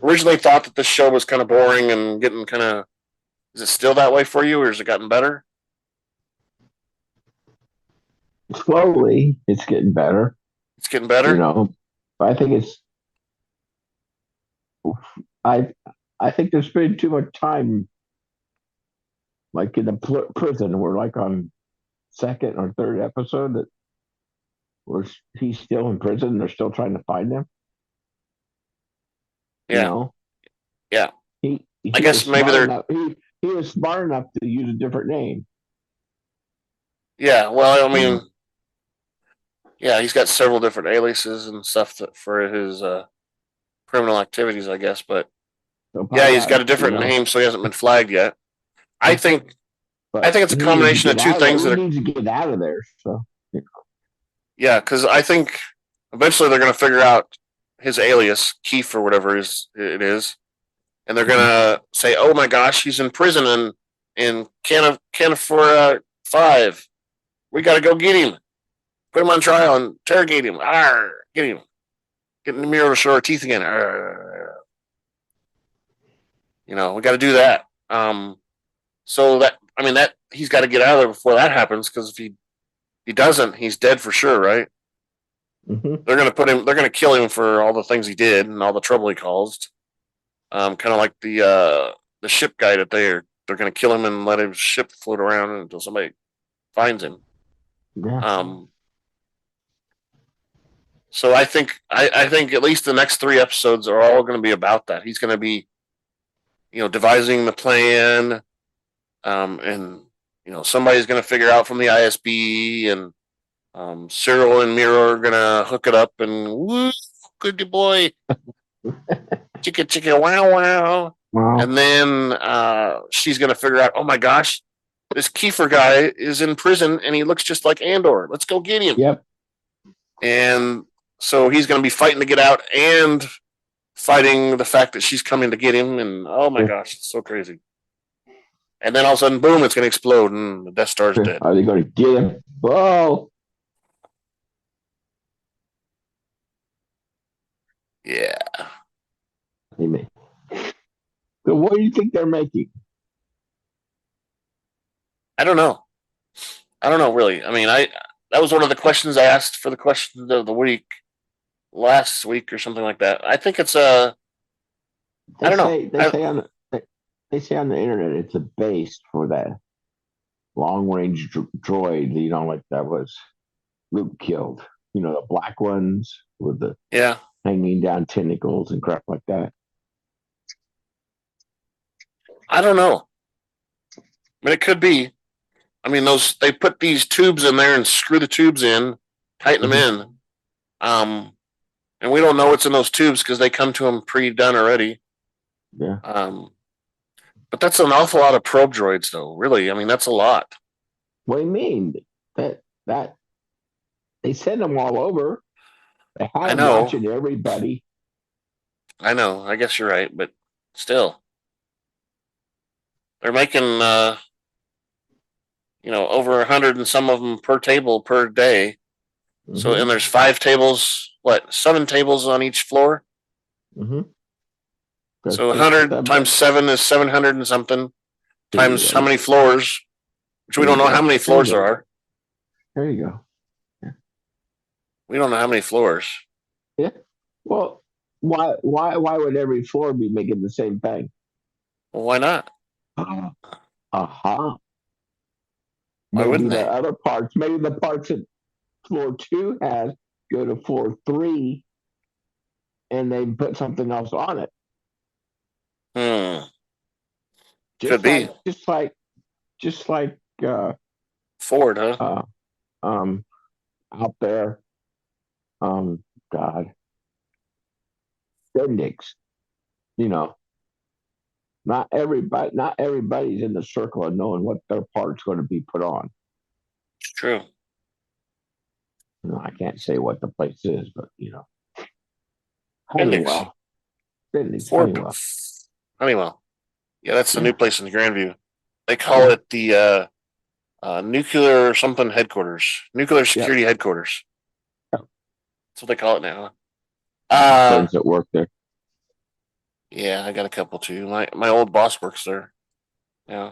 Speaker 3: originally thought that this show was kind of boring and getting kind of. Is it still that way for you, or has it gotten better?
Speaker 2: Slowly, it's getting better.
Speaker 3: It's getting better.
Speaker 2: I think it's. I think there's been too much time, like in the prison. We're like on second or third episode that where he's still in prison. They're still trying to find him.
Speaker 3: Yeah. Yeah.
Speaker 2: He
Speaker 3: I guess maybe they're.
Speaker 2: He was smart enough to use a different name.
Speaker 3: Yeah. Well, I mean. Yeah, he's got several different aliases and stuff for his criminal activities, I guess. But yeah, he's got a different name, so he hasn't been flagged yet. I think it's a combination of two things that
Speaker 2: needs to get out of there. So
Speaker 3: yeah, because I think eventually they're going to figure out his alias, Keith or whatever it is, and they're going to say, "Oh my gosh, he's in prison in Canada 5. We got to go get him." Put him on trial and interrogate him. Get him. Get in the mirror to show our teeth again. We got to do that. So that he's got to get out of there before that happens, because if he doesn't, he's dead for sure, right?
Speaker 2: Mm-hmm.
Speaker 3: They're going to kill him for all the things he did and all the trouble he caused. Kind of like the ship guy that they're going to kill him and let his ship float around until somebody finds him.
Speaker 2: Yeah.
Speaker 3: So I think at least the next 3 episodes are all going to be about that. He's going to be, devising the plan, and somebody's going to figure out from the ISB, and Syril and Meeros are going to hook it up, and woo, good boy, chicka chicka wow wow, and then she's going to figure out, oh my gosh, this Kiefer guy is in prison and he looks just like Andor. Let's go get him.
Speaker 2: Yep.
Speaker 3: And so he's going to be fighting to get out and fighting the fact that she's coming to get him. And oh my gosh, it's so crazy. And then all of a sudden, boom, it's going to explode and the Death Star's dead.
Speaker 2: Are they going to get him? Whoa.
Speaker 3: Yeah.
Speaker 2: Amen. So what do you think they're making?
Speaker 3: I don't know. Really. I mean, that was one of the questions I asked for the question of the week last week or something like that. I think it's I don't know.
Speaker 2: They say on the internet it's a base for that long range droid. Like that was Luke killed. The black ones with the hanging down tentacles and crap like that.
Speaker 3: I don't know. I mean, it could be. I mean, they put these tubes in there and screw the tubes in, tighten them in. And we don't know what's in those tubes because they come to them pre-done already.
Speaker 2: Yeah.
Speaker 3: But that's an awful lot of probe droids, though. Really, I mean, that's a lot.
Speaker 2: What do you mean? That they send them all over. They have them watching everybody.
Speaker 3: I know. I guess you're right, but still, they're making over 100 and some of them per table per day. Mm-hmm. So, and there's 5 tables. 7 tables on each floor.
Speaker 2: Mm-hmm.
Speaker 3: So 100 times 7 is 700 and something. Times how many floors? Which we don't know how many floors there are.
Speaker 2: There you go.
Speaker 3: Yeah. We don't know how many floors.
Speaker 2: Yeah. Well, why would every floor be making the same thing?
Speaker 3: Well, why not? Why wouldn't they?
Speaker 2: The other parts, maybe the parts that floor 2 has go to floor 3, and they put something else on it.
Speaker 3: Could be
Speaker 2: just like
Speaker 3: Ford, huh?
Speaker 2: out there. God, Bendix. Not everybody's in the circle of knowing what their part's going to be put on.
Speaker 3: It's true.
Speaker 2: I can't say what the place is, but
Speaker 3: Honeywell. Honeywell. Yeah, that's the new place in Grandview. They call it the nuclear something headquarters, nuclear security headquarters. That's what they call it now.
Speaker 2: Friends that work there.
Speaker 3: Yeah, I got a couple too. My old boss works there. Yeah.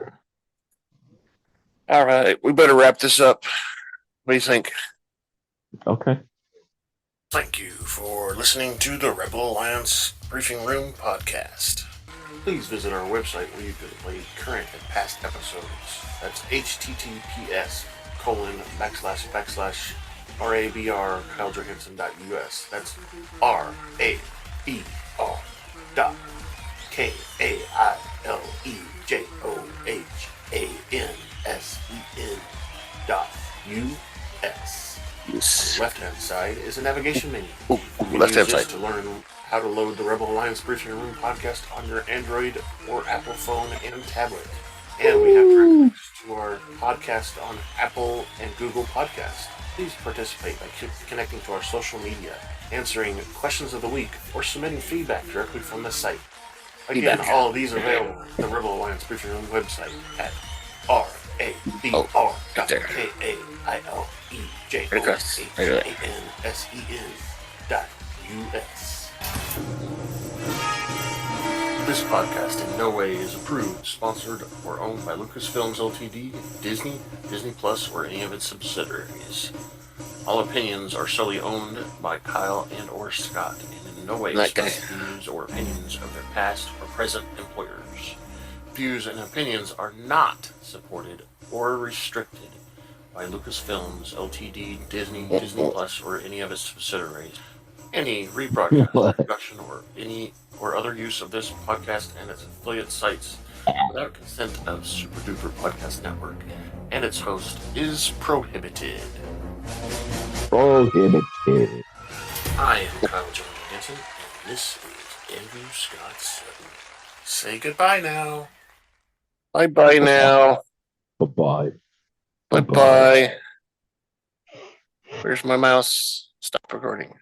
Speaker 3: All right, we better wrap this up. What do you think?
Speaker 2: Okay.
Speaker 1: Thank you for listening to the Rebel Alliance Briefing Room podcast. Please visit our website where you can play current and past episodes. That's https://RABR KyleJohansson.us. That's RABR.KyleJohansson.us.
Speaker 3: Yes.
Speaker 1: On the left-hand side is a navigation menu.
Speaker 3: Left-hand side.
Speaker 1: To learn how to load the Rebel Alliance Briefing Room podcast on your Android or Apple phone and tablet. And we have links to our podcast on Apple and Google Podcasts. Please participate by connecting to our social media, answering questions of the week, or submitting feedback directly from the site. Again, all of these are available at the Rebel Alliance Briefing Room website at RABR.KAILEJOHANSEN.US. This podcast in no way is approved, sponsored, or owned by Lucasfilms Ltd., Disney, Disney Plus, or any of its subsidiaries. All opinions are solely owned by Kyle and or Scott, and in no way express views or opinions of their past or present employers. Views and opinions are not supported or restricted by Lucasfilms Ltd., Disney, Disney Plus, or any of its subsidiaries. Any rebroadcast, production, or any or other use of this podcast and its affiliate sites without consent of Super Duper Podcast Network and its host is prohibited.
Speaker 2: Prohibited.
Speaker 1: I am Kyle Johansson, and this is Andrew Scott Sutton. Say goodbye now.
Speaker 3: Bye-bye now.
Speaker 2: Bye-bye.
Speaker 3: Bye-bye. Where's my mouse? Stop recording.